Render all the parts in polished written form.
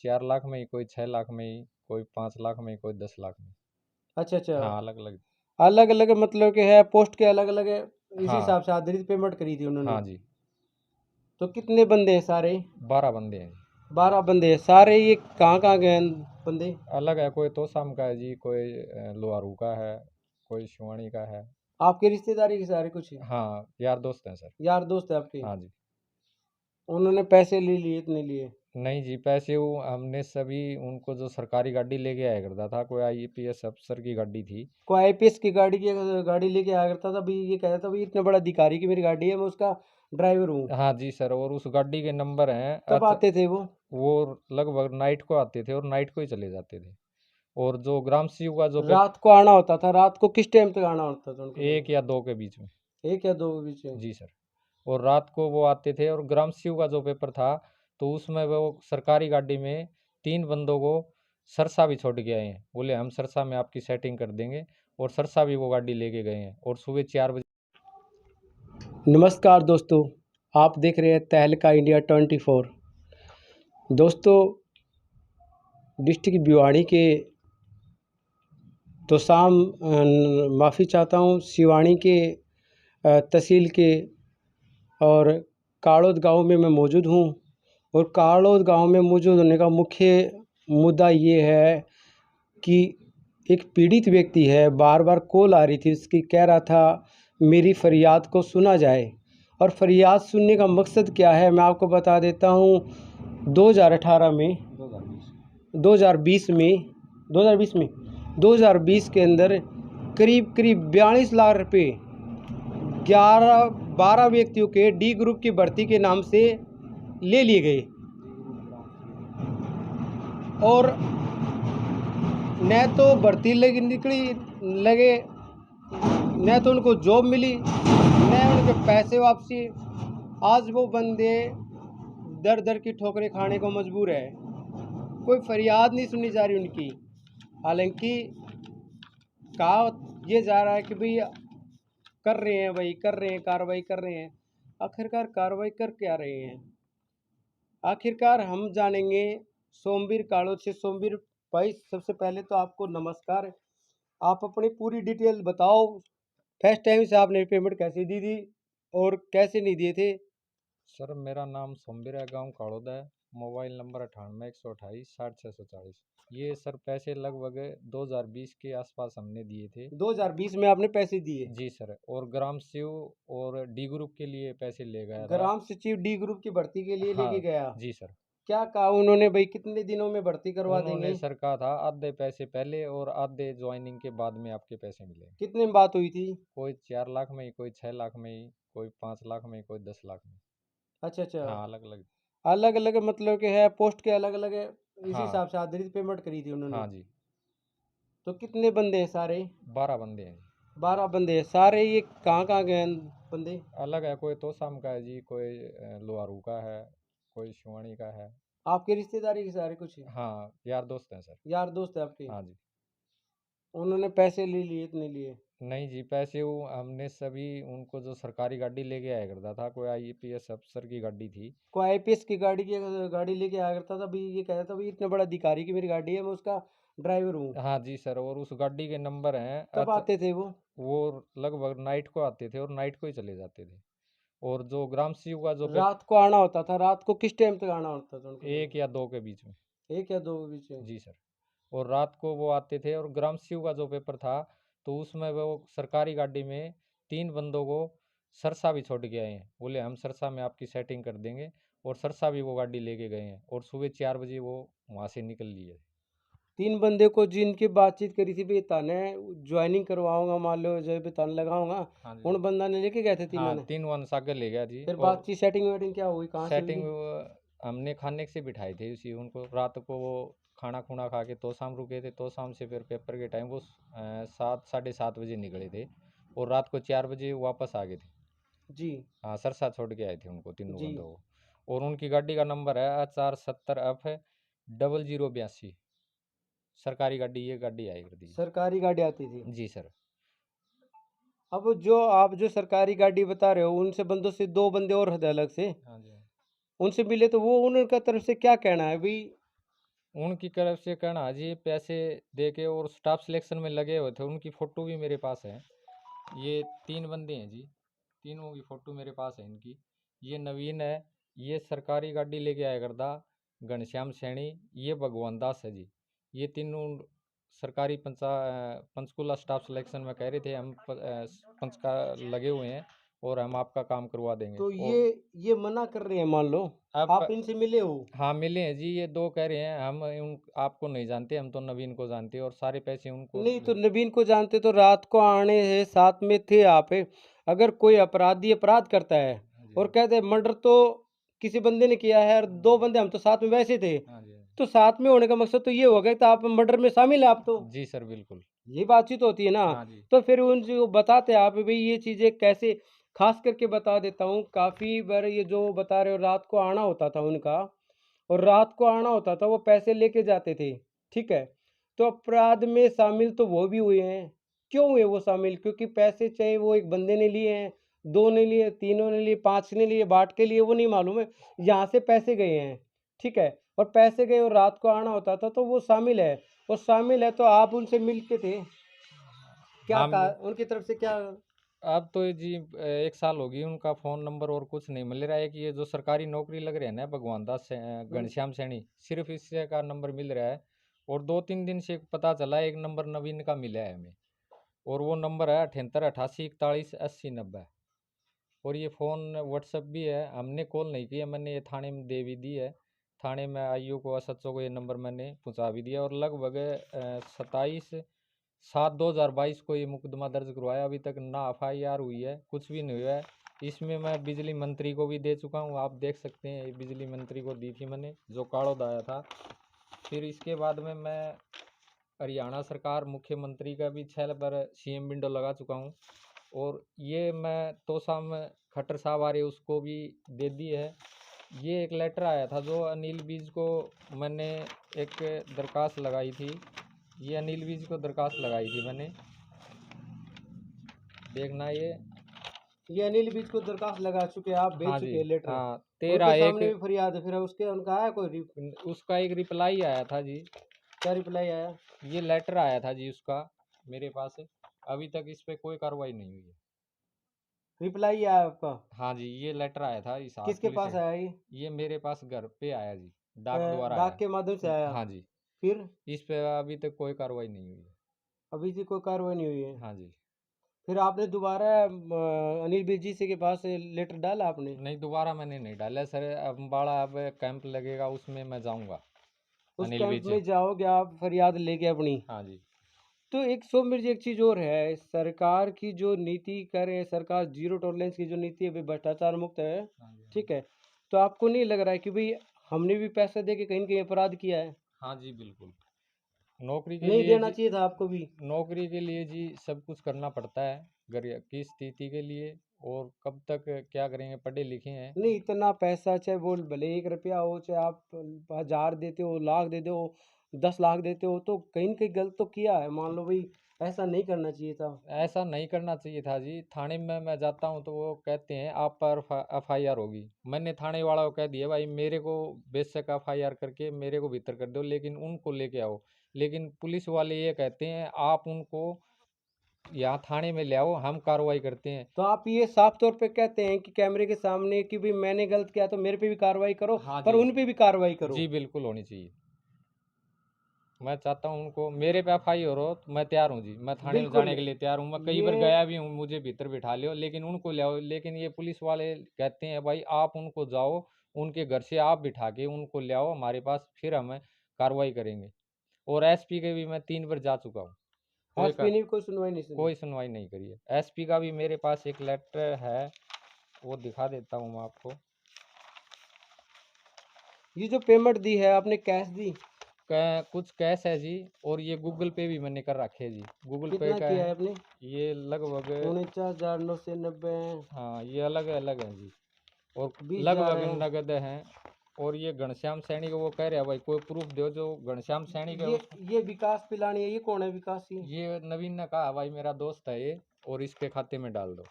4 लाख में ही, कोई 6 लाख में ही, कोई 5 लाख में ही, कोई 10 लाख में। अच्छा अच्छा, हाँ, अलग-अलग। अलग अलग मतलब कि है पोस्ट के अलग अलग है, इस हाँ, हिसाब से आधारित पेमेंट करी थी उन्होंने। हाँ जी, तो कितने बंदे हैं सारे? 12 बंदे हैं जी। 12 बंदे हैं सारे। ये कहाँ कहाँ गए हैं बंदे? अलग है, कोई तोशाम का है जी, कोई लोहारू का है, कोई शिवानी का है। आपके रिश्तेदारी के सारे कुछ हाँ, यार दोस्त हैं सर। यार दोस्त है आपके? हाँ जी। उन्होंने पैसे ले लिए, इतने लिए? नहीं जी, पैसे वो हमने सभी उनको, जो सरकारी गाड़ी लेके आया करता था, कोई आईपीएस अफ़सर की गाड़ी थी। कोई आईपीएस की गाड़ी लेके आया करता था, भाई ये कहता था भाई इतने बड़ा अधिकारी की मेरी गाड़ी है, मैं उसका ड्राइवर हूँ। हाँ जी सर, और उस गाड़ी के नंबर हैं कब आते थे वो? वो लगभग नाइट को आते थे और नाइट को ही चले जाते थे। और जो ग्राम सीयू का जो रात को आना होता था? रात को किस टाइम तक आना होता था उनको? 1 या 2 के बीच में। एक या दो के बीच में? जी सर। और रात को वो आते थे, और ग्राम सीयू का जो पेपर था, तो उसमें वो सरकारी गाड़ी में 3 बंदों को सरसा भी छोड़ के आए हैं। बोले हम सरसा में आपकी सेटिंग कर देंगे, और सरसा भी वो गाड़ी लेके गए हैं, और सुबह 4 बजे। नमस्कार दोस्तों, आप देख रहे हैं तहलका इंडिया 24। दोस्तों, डिस्ट्रिक्ट भिवाड़ी के तोशाम, माफ़ी चाहता हूँ, सिवानी के तहसील के और काड़ोद गांव में मैं मौजूद हूँ। और काड़ोद गांव में मौजूद होने का मुख्य मुद्दा ये है कि एक पीड़ित व्यक्ति है, बार बार कॉल आ रही थी उसकी, कह रहा था मेरी फरियाद को सुना जाए। और फरियाद सुनने का मकसद क्या है मैं आपको बता देता हूँ। 2018 में 2020 में 2020 के अंदर करीब करीब 42 लाख रुपए 12 व्यक्तियों के डी ग्रुप की भर्ती के नाम से ले लिए गए, और न तो भर्ती लगे, न तो उनको जॉब मिली, न उनके पैसे वापसी। आज वो बंदे दर दर की ठोकरें खाने को मजबूर है। कोई फरियाद नहीं सुनी जा रही उनकी। हालांकि कहा ये जा रहा है कि भाई कर रहे हैं, भाई कर रहे हैं, कार्रवाई कर रहे हैं। आखिरकार कार्रवाई कर क्या रहे हैं? आखिरकार हम जानेंगे सोमवीर काड़ोद से। सोमवीर भाई, सबसे पहले तो आपको नमस्कार। आप अपनी पूरी डिटेल बताओ। फर्स्ट टाइम से आपने पेमेंट कैसे दी थी और कैसे नहीं दिए थे? सर, मेरा नाम सोमवीर है, गाँव काड़ोद है। Mobile number 98 128 60 640। ये सर पैसे लगभग 2020 के आसपास हमने दिए थे। 2020 में आपने पैसे दिए? जी सर, और ग्राम सेव और डी ग्रुप के लिए पैसे ले गया था। ग्राम सचिव डी ग्रुप की भर्ती के लिए लेके हाँ गया? जी सर। क्या कहा उन्होंने भाई कितने दिनों में भर्ती करवा उन्होंने देंगे? सर कहा था आधे पैसे पहले और आधे ज्वाइनिंग के बाद में आपके पैसे मिलेंगे। कितने में बात हुई थी? कोई 4 लाख में ही, कोई 6 लाख में ही, कोई 5 लाख में ही, कोई 10 लाख में। अच्छा अच्छा, हाँ, अलग अलग। अलग अलग मतलब कि है पोस्ट के अलग अलग है, इस हाँ, हिसाब से आधारित पेमेंट करी थी उन्होंने। हाँ जी, तो कितने बंदे हैं सारे? 12 बंदे हैं जी। 12 बंदे हैं सारे। ये कहाँ कहाँ गए हैं बंदे? अलग है, कोई तोशाम का है जी, कोई लोहारू का है, कोई शिवानी का है। आपके रिश्तेदारी के सारे कुछ हाँ, यार दोस्त हैं सर। यार दोस्त है आपके? हाँ जी। उन्होंने पैसे ले लिए, इतने लिए? नहीं जी, पैसे वो हमने सभी उनको, जो सरकारी गाड़ी लेके आया करता था, कोई आईपीएस अफ़सर की गाड़ी थी। कोई आईपीएस की गाड़ी लेके आया करता था, भाई ये कहता था भाई इतने बड़ा अधिकारी की मेरी गाड़ी है, मैं उसका ड्राइवर हूँ। हाँ जी सर, और उस गाड़ी के नंबर हैं कब आते थे वो? वो लगभग नाइट को आते थे और नाइट को ही चले जाते थे। और जो ग्राम सीयू का जो रात को आना होता था? रात को किस टाइम तक आना होता था उनको? 1 या 2 के बीच में। एक या दो के बीच में? जी सर। और रात को वो आते थे, और ग्राम सीयू का जो पेपर था, तो उसमें वो सरकारी गाड़ी में 3 बंदों को सरसा भी छोड़ के आए हैं। बोले हम सरसा में आपकी सेटिंग कर देंगे, और सरसा भी वो गाड़ी लेके गए हैं, और सुबह 4 बजे वो वहाँ से निकल लिए। 3 बंदे को जिनकी बातचीत करी थी भाई तने ज्वाइनिंग करवाऊंगा, मान लो जो भी तन लगाऊंगा, हाँ जी। उन बंदा ने लेके गए थे तीनों हाँ, ने? 3 वन सागर ले गया जी। फिर और बातचीत सेटिंग वेटिंग क्या हुई, कहाँ से सेटिंग हुई? हमने खाने से बिठाई थी उसी उनको। रात को वो खाना खुना खा के तो शाम रुके थे, तो शाम से फिर पेपर के टाइम वो 7 साढ़े 7 बजे निकले थे, और रात को 4 बजे वापस आ गए थे। जी हाँ, सरसा छोड़ के आए थे उनको, तीनों जी। बंदों को। और उनकी गाड़ी का नंबर है HR70F0082। सरकारी गाड़ी, ये गाड़ी आई करती है। सरकारी गाड़ी आती थी? जी सर। अब जो आप जो सरकारी गाड़ी बता रहे हो, उनसे बंदों से 2 बंदे और थे अलग से, हाँ जी। उनसे मिले तो वो उनका तरफ से क्या कहना है भाई? उनकी तरफ से कहना जी पैसे दे के और स्टाफ सिलेक्शन में लगे हुए थे, उनकी फ़ोटो भी मेरे पास है। ये 3 बंदे हैं जी, तीनों की फ़ोटो मेरे पास है इनकी। ये नवीन है, ये सरकारी गाड़ी लेके आया करता, घनश्याम सैनी, ये भगवान दास है जी। ये तीनों सरकारी पंचकूला स्टाफ सिलेक्शन में कह रहे थे हम पंच का लगे हुए हैं और हम आपका काम करवा देंगे। तो और ये मना कर रहे हैं, मान लो आप आप इनसे मिले हो। हाँ मिले हैं जी, ये 2 कह रहे हैं हम उन आपको नहीं जानते, हम तो नवीन को जानते हैं और सारे पैसे उनको नहीं तो नवीन को जानते तो रात को आने हैं, साथ में थे आप। अगर कोई अपराधी अपराध करता है हाँ जी, और कहते हैं मर्डर तो किसी बंदे ने किया है और 2 बंदे हम तो साथ में वैसे थे, हाँ जी, तो साथ में होने का मकसद तो ये हो गया कि आप मर्डर में शामिल है आप तो। जी सर बिल्कुल। ये बातचीत होती है ना। हाँ जी, तो फिर उनको बताते आप भाई ये चीज़ें कैसे, खास करके बता देता हूँ, काफ़ी बार ये जो बता रहे हो रात को आना होता था उनका, और रात को आना होता था वो पैसे लेके जाते थे, ठीक है। तो अपराध में शामिल तो वो भी हुए हैं। क्यों हुए वो शामिल? क्योंकि पैसे चाहे वो एक बंदे ने लिए हैं, 2 ने लिए, 3 ने लिए, 5 ने लिए, बाँट के लिए, वो नहीं मालूम है। यहाँ से पैसे गए हैं, ठीक है। और पैसे गए और रात को आना होता था तो वो शामिल है। और शामिल है तो आप उनसे मिलते थे, क्या हाँ कहा उनकी तरफ से क्या? अब तो ये जी 1 साल हो गई, उनका फ़ोन नंबर और कुछ नहीं मिल रहा है कि ये जो सरकारी नौकरी लग रही है ना भगवान दास हम्म, घनश्याम सैनी, सिर्फ इससे का नंबर मिल रहा है। और 2-3 दिन से पता चला एक नंबर नवीन का मिला है हमें, और वो नंबर है 78 88 41 80 90। और ये फ़ोन व्हाट्सएप भी है, हमने कॉल नहीं किया, मैंने ये थाने में दे भी दी है। थाने में आईओ को एसएचओ को ये नंबर मैंने पहुंचा भी दिया और लगभग 27/7/2022 को ये मुकदमा दर्ज करवाया। अभी तक ना एफआईआर हुई है, कुछ भी नहीं हुआ है। इसमें मैं बिजली मंत्री को भी दे चुका हूँ, आप देख सकते हैं, ये बिजली मंत्री को दी थी मैंने, जो काड़ोद आया था। फिर इसके बाद में मैं हरियाणा सरकार मुख्यमंत्री का भी 6 बार सीएम विंडो लगा चुका हूँ। और ये मैं तोसा में खट्टर साहब आ रहे उसको भी दे दी है। ये एक लेटर आया था जो अनिल विज को मैंने एक दरखास्त लगाई थी, ये अनिल विज को दरखास्त लगाई थी मैंने, देखना ये अनिल बीच को दरखास्त लगा चुके हैं, आप भेज हाँ जी, चुके हैं लेटर। हाँ उनके 13/1 सामने भी फरियाद है, फिर उसके उनका आया कोई उसका एक रिप्लाई आया था जी। क्या रिप्लाई आया? ये लेटर आया था जी उसका मेरे पास, अभी तक इस पे कोई कार्रवाई नहीं हुई है। रिप्लाई आया आपका? हाँ जी, ये लेटर आया था इस किसके पुलिस पास से, आया ये? ये मेरे पास घर पे आया जी, डाक द्वारा डाक आया। के माध्यम से आया? हाँ जी, फिर इस पे अभी तक कोई कार्रवाई नहीं हुई है। अभी से कोई कार्रवाई नहीं हुई है? हाँ जी, फिर आपने दोबारा अनिल बीज जी से के पास लेटर डाला आपने? नहीं दोबारा मैंने नहीं डाला सर, अम्बाड़ा अब कैंप लगेगा उसमें मैं जाऊंगा। उस अनिल कैंप विज, में जाओगे आप फरियाद लेके अपनी? हाँ जी, तो एक सौ मेरी एक चीज़ और है, सरकार की जो नीति कर है, सरकार जीरो टॉलरेंस की जो नीति है भाई भ्रष्टाचार मुक्त है, हाँ जी, हाँ ठीक जी, है। तो आपको नहीं लग रहा है कि भाई हमने भी पैसा दे के कहीं न कहीं अपराध किया है? हाँ जी बिल्कुल। नौकरी के नहीं लिए देना जी, चाहिए था आपको भी? नौकरी के लिए जी सब कुछ करना पड़ता है, घर की स्थिति के लिए, और कब तक क्या करेंगे, पढ़े लिखे हैं। नहीं इतना पैसा, चाहे वो भले 1 रुपया हो, चाहे आप 1000 देते हो, लाख देते हो, 10 लाख देते हो, तो कहीं न कहीं गलत तो किया है। मान लो भाई ऐसा नहीं करना चाहिए था। ऐसा नहीं करना चाहिए था जी। थाने में मैं जाता हूँ तो वो कहते हैं आप पर एफआईआर होगी। मैंने थाने वाला को कह दिया भाई मेरे को बेशक एफआईआर करके मेरे को भीतर कर दो, लेकिन उनको लेके आओ। लेकिन पुलिस वाले ये कहते हैं आप उनको यहाँ थाने में ले आओ, हम कार्रवाई करते हैं। तो आप ये साफ तौर पे कहते हैं कि कैमरे के सामने कि भाई मैंने गलत किया तो मेरे पे भी कार्रवाई करो, हाँ पर जी, उन पे भी कार्रवाई करो। जी बिल्कुल होनी चाहिए। मैं चाहता हूँ उनको मेरे पे एफआईआर हो तो मैं तैयार हूँ जी, मैं थाने में बिल्कुल। जाने के लिए तैयार हूँ। मैं कई बार ये गया भी हूँ, मुझे भीतर बिठा लियो, लेकिन उनको ले आओ। लेकिन ये पुलिस वाले कहते हैं भाई आप उनको जाओ, उनके घर से आप बिठा के उनको ले आओ हमारे पास, फिर हम कार्रवाई करेंगे। और एसपी के भी मैं 3 बार जा चुका हूँ, एसपी ने भी कोई सुनवाई नहीं सुनी? कोई सुनवाई नहीं करी है। एसपी का भी मेरे पास एक लेटर है, वो दिखा देता हूँ मैं आपको। ये जो पेमेंट दी है आपने कैश दी? कुछ कैश है जी, और ये गूगल पे भी मैंने कर रखे है जी, गूगल पे कितना का किया है है। आपने? ये लगभग 49,990। हाँ ये अलग अलग है जी, और 20,000 लगभग है। नगद हैं। और ये घनश्याम सैनी को वो कह रहे हैं भाई कोई प्रूफ दो, जो घनश्याम सैनी का ये उस, ये विकास पिलानी है, ये कौन है विकास जी? ये नवीन ने कहा भाई मेरा दोस्त है ये, और इसके खाते में डाल दो।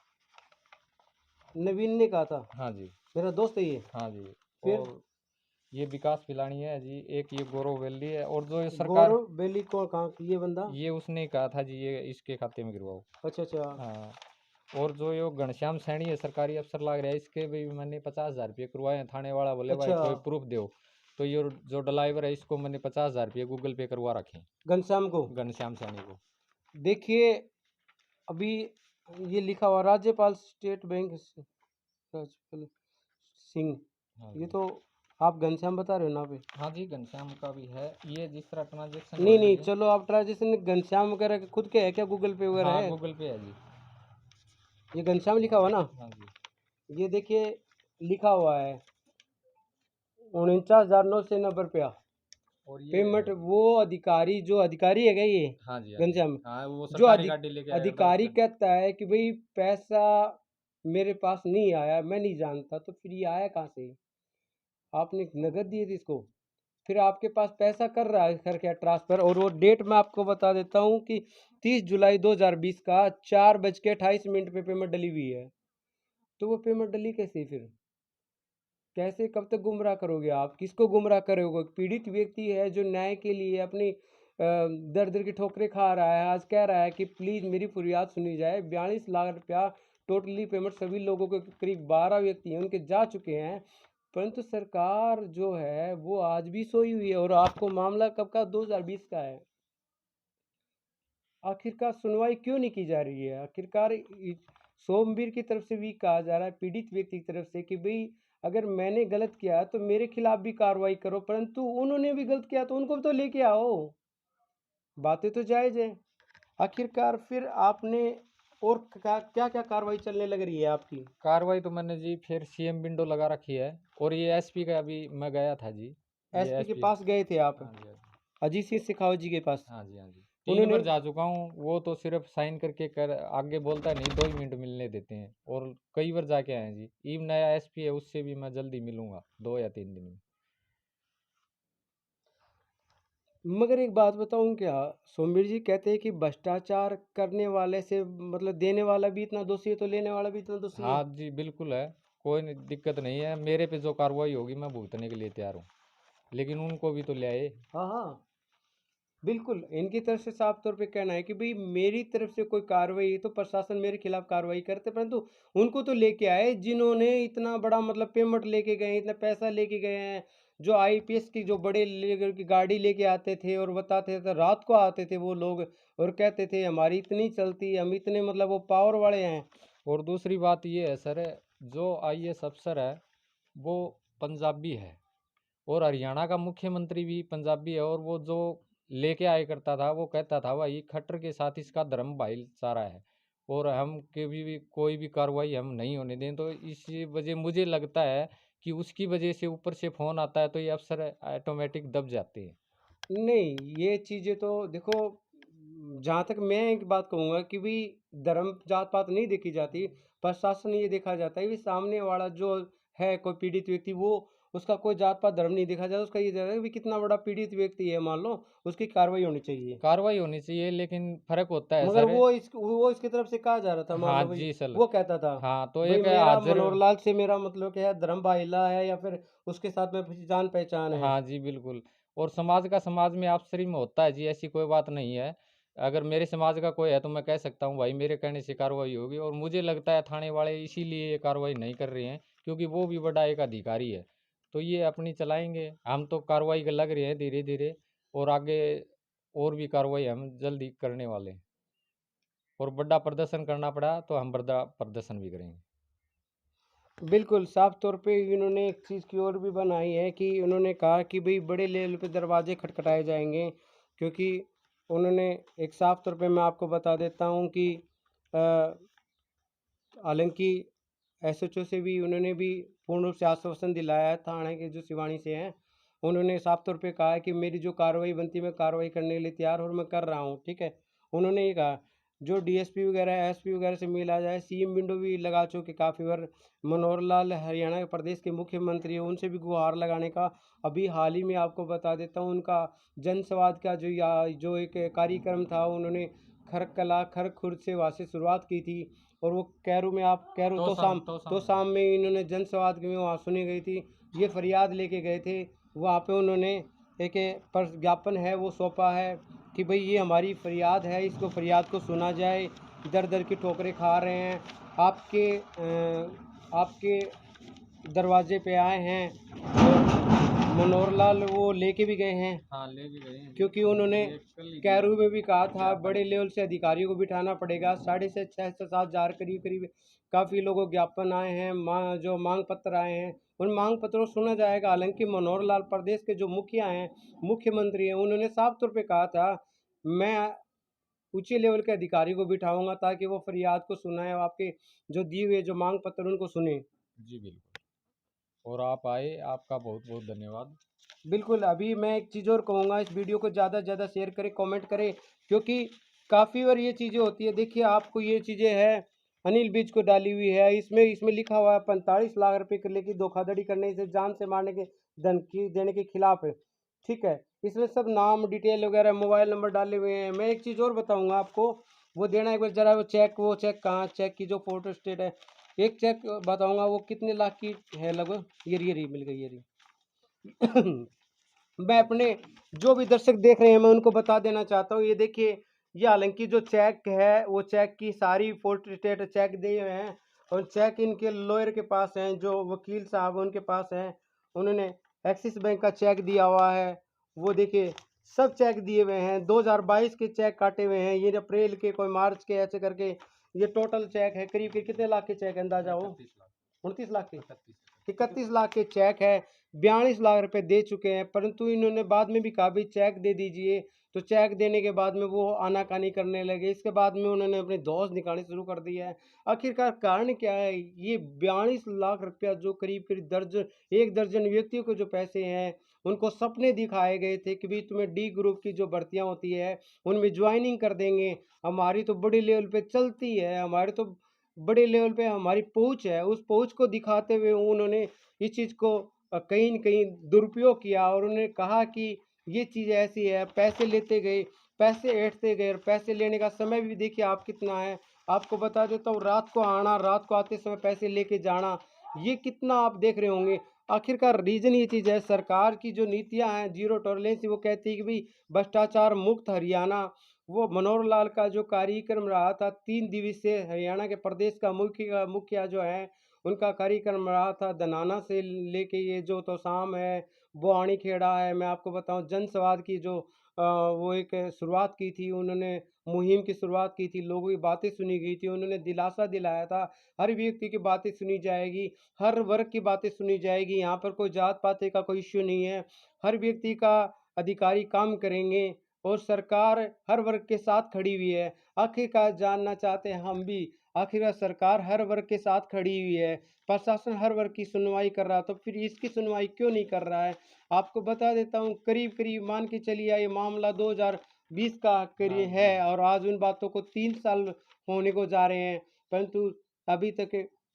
नवीन ने कहा था हाँ जी, मेरा दोस्त है ये? हाँ जी। फिर और ये विकास पिलानी है जी, एक ये गौरव वैली है, और जो ये सरकार, गौरव बेली को कहाँ की ये बंदा? ये उसने ही कहा था जी ये इसके खाते में गिरवाओ। अच्छा अच्छा। हाँ, और जो ये घनश्याम सैनी है, सरकारी अफसर लाग रहा है, इसके भी मैंने 50,000 रुपये करवाए हैं। थाने वाला बोले भाई अच्छा, कोई प्रूफ दो, तो ये जो ड्राइवर है इसको मैंने 50,000 रुपये गूगल पे करवा रखे हैं, घनश्याम को घनश्याम सैनी को। देखिए, अभी ये लिखा हुआ राज्यपाल स्टेट बैंक राज्यपाल सिंह, हाँ ये जी, तो आप घनश्याम बता रहे हो ना पे? हाँ जी, घनश्याम का भी है। ये जिस तरह ट्रांजेक्शन नहीं हुए नहीं, ये, चलो आप ट्रांजेक्शन घनश्याम वगैरह के खुद के है क्या, गूगल पे वगैरह हाँ है? गूगल पे है जी। ये घनश्याम लिखा हुआ ना, हाँ जी, ये देखिए लिखा हुआ है 49,990 रुपया और ये पेमेंट। वो अधिकारी, जो अधिकारी है क्या ये हाँ जी, हाँ जी, घनश्याम, हाँ वो जो सरकारी गाड़ी लेके आएगा तो अधिकारी उसका। कहता है कि भाई पैसा मेरे पास नहीं आया, मैं नहीं जानता, तो फिर ये आया कहाँ से? आपने नगद दिए थे इसको, फिर आपके पास पैसा कर रहा है कर क्या ट्रांसफर, और वो डेट मैं आपको बता देता हूँ कि 30 जुलाई 2020 का 4:28 पे पेमेंट डली हुई है। तो वो पेमेंट डली कैसे फिर? कैसे, कब तक गुमराह करोगे आप? किसको गुमराह करोगे? पीड़ित व्यक्ति है जो न्याय के लिए अपनी दर दर की ठोकरें खा रहा है, आज कह रहा है कि प्लीज़ मेरी फरियाद सुनी जाए। 42 लाख रुपया टोटली पेमेंट सभी लोगों के, करीब 12 व्यक्ति हैं उनके जा चुके हैं, परंतु सरकार जो है वो आज भी सोई हुई है। और आपको मामला कब का, 2020 का है। आखिरकार सुनवाई क्यों नहीं की जा रही है? आखिरकार सोमवीर की तरफ से भी कहा जा रहा है, पीड़ित व्यक्ति की तरफ से, कि भाई अगर मैंने गलत किया तो मेरे खिलाफ भी कार्रवाई करो, परंतु उन्होंने भी गलत किया तो उनको भी तो लेके आओ। बातें तो जायज है। आखिरकार फिर आपने और क्या क्या क्या कार्रवाई चलने लग रही है आपकी? कार्रवाई तो मैंने जी फिर सीएम विंडो लगा रखी है, और ये एसपी का अभी मैं गया था जी, ये एसपी के एसपी। पास गए थे आप? हाँ जी, हाँ जी, अजीत सिंह शेखावत जी के पास? हाँ जी, हाँ जी, 3 बार उन्होंने, जा चुका हूँ। वो तो सिर्फ साइन करके कर आगे बोलता है, नहीं 2 ही मिनट मिलने देते हैं, और कई बार जाके आए हैं जी। ई नया एसपी है, उससे भी मैं जल्दी मिलूंगा 2 या 3 दिन में। मगर एक बात बताऊं क्या, सोमवीर जी कहते हैं कि भ्रष्टाचार करने वाले से मतलब देने वाला भी इतना दोषी है तो लेने वाला भी इतना दोषी है। हाँ जी बिल्कुल है, कोई दिक्कत नहीं है, मेरे पे जो कार्रवाई होगी मैं भुगतने के लिए तैयार हूँ, लेकिन उनको भी तो ले आए। हाँ हाँ, बिल्कुल इनकी तरफ से साफ तौर पे कहना है कि भाई मेरी तरफ से कोई कार्रवाई है तो प्रशासन मेरे खिलाफ कार्रवाई करते, परंतु उनको तो लेके आए जिन्होंने इतना बड़ा मतलब पेमेंट लेके गए, इतना पैसा लेके गए हैं। जो आईपीएस की जो बड़े लेकर की गाड़ी लेके आते थे और बताते थे, रात को आते थे वो लोग और कहते थे हमारी इतनी चलती, हम इतने मतलब वो पावर वाले हैं। और दूसरी बात ये है सर, जो आईएएस अफसर है वो पंजाबी है, और हरियाणा का मुख्यमंत्री भी पंजाबी है, और वो जो लेके आया करता था वो कहता था भाई खट्टर के साथ इसका धर्म भाईचारा है, और हम कभी भी कोई भी कार्रवाई हम नहीं होने दें। तो इसी वजह मुझे लगता है कि उसकी वजह से ऊपर से फ़ोन आता है तो ये अफसर ऑटोमेटिक दब जाते हैं। नहीं, ये चीज़ें तो देखो, जहाँ तक मैं एक बात कहूँगा कि भाई धर्म जात पात नहीं देखी जाती, प्रशासन ये देखा जाता है कि सामने वाला जो है कोई पीड़ित व्यक्ति, वो उसका कोई जात पात धर्म नहीं देखा जाता, उसका ये देखा है कि कितना बड़ा पीड़ित व्यक्ति है, मान लो उसकी कार्रवाई होनी चाहिए। कार्रवाई होनी चाहिए, लेकिन फ़र्क होता है मगर सर। वो इसकी तरफ से कहा जा रहा था, मान हाँ लो भाई जी सर। वो कहता था हाँ तो भाई एक मेरा हाजिर। मनोहर लाल से मेरा मतलब क्या है, धर्म भाईला है या फिर उसके साथ में जान पहचान है। हाँ जी बिल्कुल, और समाज का समाज में आपसरी में होता है जी, ऐसी कोई बात नहीं है। अगर मेरे समाज का कोई है तो मैं कह सकता हूँ भाई मेरे कहने से कार्रवाई होगी, और मुझे लगता है थाने वाले इसीलिए ये कार्रवाई नहीं कर रहे हैं, क्योंकि वो भी बड़ा एक अधिकारी है। तो ये अपनी चलाएंगे, हम तो कार्रवाई कर लग रहे हैं धीरे धीरे, और आगे और भी कार्रवाई हम जल्दी करने वाले हैं, और बड़ा प्रदर्शन करना पड़ा तो हम बड़ा प्रदर्शन भी करेंगे। बिल्कुल साफ तौर पे इन्होंने एक चीज़ की और भी बनाई है कि उन्होंने कहा कि भाई बड़े लेवल पे दरवाजे खटखटाए जाएंगे, क्योंकि उन्होंने एक साफ तौर पे मैं आपको बता देता हूँ कि अ, हालांकि एसएचओ से भी उन्होंने भी पूर्ण रूप से आश्वासन दिलाया है, थाने के जो शिवानी से हैं, उन्होंने साफ तौर पे कहा है कि मेरी जो कार्रवाई बनती है मैं कार्रवाई करने के लिए तैयार हूँ और मैं कर रहा हूँ, ठीक है। उन्होंने ये कहा जो डीएसपी वगैरह एसपी वगैरह से मिला जाए, सीएम विंडो भी लगा चुके काफ़ी बार। मनोहर लाल हरियाणा के प्रदेश के मुख्यमंत्री है, उनसे भी गुहार लगाने का अभी हाल ही में आपको बता देता हूँ, उनका जनसंवाद का जो एक कार्यक्रम था, उन्होंने खरकला खरखुर्द से वहाँ से शुरुआत की थी, और वो कैरू में आप कैरू तो शाम तो तो शाम में इन्होंने जनसंवाद में वहाँ सुनी गई थी, ये फरियाद लेके गए थे। वहाँ पे उन्होंने एक ज्ञापन है वो सौंपा है कि भाई ये हमारी फरियाद है, इसको फरियाद को सुना जाए। दर दर की ठोकरें खा रहे हैं, आपके दरवाजे पे आए हैं, और मनोहर लाल वो लेके भी गए हैं। हाँ, ले भी गए हैं, क्योंकि उन्होंने ये कल ही कैरू में भी कहा था ज्ञापन। बड़े लेवल से अधिकारियों को बिठाना पड़ेगा। 6.5 से 7 हजार करीब करीब काफ़ी लोगों को ज्ञापन आए हैं, जो मांग पत्र आए हैं, उन मांग पत्रों को सुना जाएगा। हालांकि मनोहर लाल प्रदेश के जो मुखिया हैं, मुख्यमंत्री हैं, उन्होंने साफ तौर पे कहा था मैं उच्च लेवल के अधिकारी को बिठाऊंगा ताकि वो फरियाद को सुनाए, आपके जो दिए हुए जो मांग पत्र उनको सुने। जी बिल्कुल। और आप आए, आपका बहुत बहुत धन्यवाद। बिल्कुल, अभी मैं एक चीज़ और कहूँगा, इस वीडियो को ज़्यादा से ज़्यादा शेयर करें, कमेंट करें, क्योंकि काफ़ी बार ये चीज़ें होती है। देखिए, आपको ये चीज़ें हैं, अनिल विज को डाली हुई है, इसमें लिखा हुआ है 45 लाख रुपए के लेके धोखाधड़ी करने से जान से मारने के धमकी देने के खिलाफ है। ठीक है, इसमें सब नाम डिटेल वगैरह मोबाइल नंबर डाले हुए हैं। मैं एक चीज़ और बताऊँगा आपको, वो देना एक बार ज़रा, वो चेक कहाँ, चेक की जो फोटो स्टेट है, एक चेक बताऊँगा वो कितने लाख की है लगभग। ये मिल गई, ये मैं अपने जो भी दर्शक देख रहे हैं मैं उनको बता देना चाहता हूँ। ये देखिए, ये हालांकि जो चेक है वो चेक की सारी फोटो स्टेट चेक दिए हुए हैं, और चेक इनके लॉयर के पास हैं, जो वकील साहब उनके पास हैं। उन्होंने एक्सिस बैंक का चेक दिया हुआ है, वो देखिए सब चेक दिए हुए हैं। 2022 के चेक काटे हुए हैं, ये अप्रैल के, कोई मार्च के, ऐसे करके ये टोटल चेक है। करीब के कितने लाख के चेक अंदाजा हो? 29 लाख के, 31 लाख के चेक है। 42 लाख रुपए दे चुके हैं, परंतु इन्होंने बाद में भी कहा भी चेक दे दीजिए। तो चेक देने के बाद में वो आनाकानी करने लगे। इसके बाद में उन्होंने अपने दोस्त निकालने शुरू कर दिया है। आखिरकार कारण क्या है? ये 42 लाख रुपया जो करीब करीब एक दर्जन व्यक्तियों को जो पैसे हैं, उनको सपने दिखाए गए थे कि भाई तुम्हें डी ग्रुप की जो भर्तियां होती है उनमें ज्वाइनिंग कर देंगे, हमारी तो बड़ी लेवल पे चलती है, हमारे तो बड़े लेवल पे हमारी पहुंच है। उस पहुंच को दिखाते हुए उन्होंने इस चीज़ को कहीं न कहीं दुरुपयोग किया, और उन्होंने कहा कि ये चीज़ ऐसी है, पैसे लेते गए, पैसे ऐंठते गए, और पैसे लेने का समय भी देखिए आप कितना है। आपको बता देता हूँ, रात को आना, रात को आते समय पैसे लेके जाना, ये कितना आप देख रहे होंगे। आखिरकार रीज़न ये चीज़ है, सरकार की जो नीतियाँ हैं ज़ीरो टॉलरेंस, वो कहती है कि भई भ्रष्टाचार मुक्त हरियाणा। वो मनोहर लाल का जो कार्यक्रम रहा था 3 दिवसीय, हरियाणा के प्रदेश का मुखिया जो है, उनका कार्यक्रम रहा था धनाना से लेके ये जो तोसाम है, बुआनी खेड़ा है। मैं आपको बताऊँ, जनसंवाद की जो वो एक शुरुआत की थी उन्होंने, मुहिम की शुरुआत की थी, लोगों की बातें सुनी गई थी, उन्होंने दिलासा दिलाया था, हर व्यक्ति की बातें सुनी जाएगी, हर वर्ग की बातें सुनी जाएगी, यहाँ पर कोई जात-पात का कोई इश्यू नहीं है, हर व्यक्ति का अधिकारी काम करेंगे, और सरकार हर वर्ग के साथ खड़ी हुई है। आखिरकार जानना चाहते हैं हम भी, आखिरकार सरकार हर वर्ग के साथ खड़ी हुई है, प्रशासन हर वर्ग की सुनवाई कर रहा है, तो फिर इसकी सुनवाई क्यों नहीं कर रहा है? आपको बता देता हूँ, करीब-करीब मान के चलिए ये मामला 2020 का हाँ करीब है, जी। और आज उन बातों को 3 साल होने को जा रहे हैं, परंतु अभी तक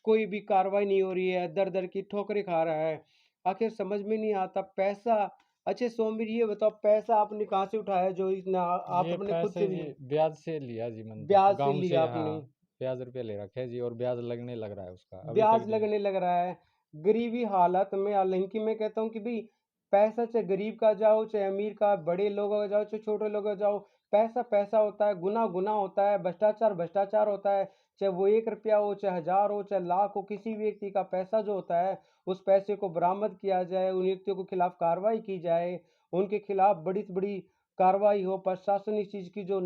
कोई भी कार्रवाई नहीं हो रही है, दर-दर की ठोकरें खा रहा है। आखिर समझ में नहीं आता पैसा। अच्छा सोमवीर, ये बताओ, पैसा आपने कहाँ से उठाया जो इतना आप ये अपने खुद पैसे से भी जी नहीं, ब्याज से लिया जी, मैंने तो ब्याज से गाँव लिया से, आपने? हाँ, ब्याज रुपये ले रखे हैं जी, और ब्याज लगने लग रहा है उसका, अभी तक ब्याज जी। लगने लग रहा है। गरीबी हालत में, हालांकि मैं कहता हूँ कि भाई पैसा चाहे गरीब का जाओ, चाहे अमीर का, बड़े लोगों का जाओ, चाहे छोटे लोगों का जाओ, पैसा पैसा होता है, गुना गुना होता है, भ्रष्टाचार भ्रष्टाचार होता है। चाहे वो 1 रुपया हो, चाहे 1000 हो, चाहे लाख हो, किसी भी व्यक्ति का पैसा जो होता है, उस पैसे को बरामद किया जाए, उन व्यक्तियों के खिलाफ कार्रवाई की जाए, उनके खिलाफ बड़ी से बड़ी कार्रवाई हो। प्रशासन इस चीज़ की जो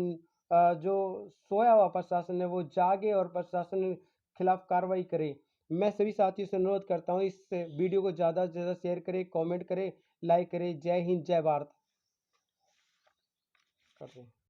सोया हुआ प्रशासन है वो जागे और प्रशासन खिलाफ कार्रवाई करे। मैं सभी साथियों से अनुरोध करता हूँ, इस वीडियो को ज़्यादा से ज़्यादा शेयर करें, कमेंट करें, लाइक करें। जय हिंद, जय भारत। कर दें।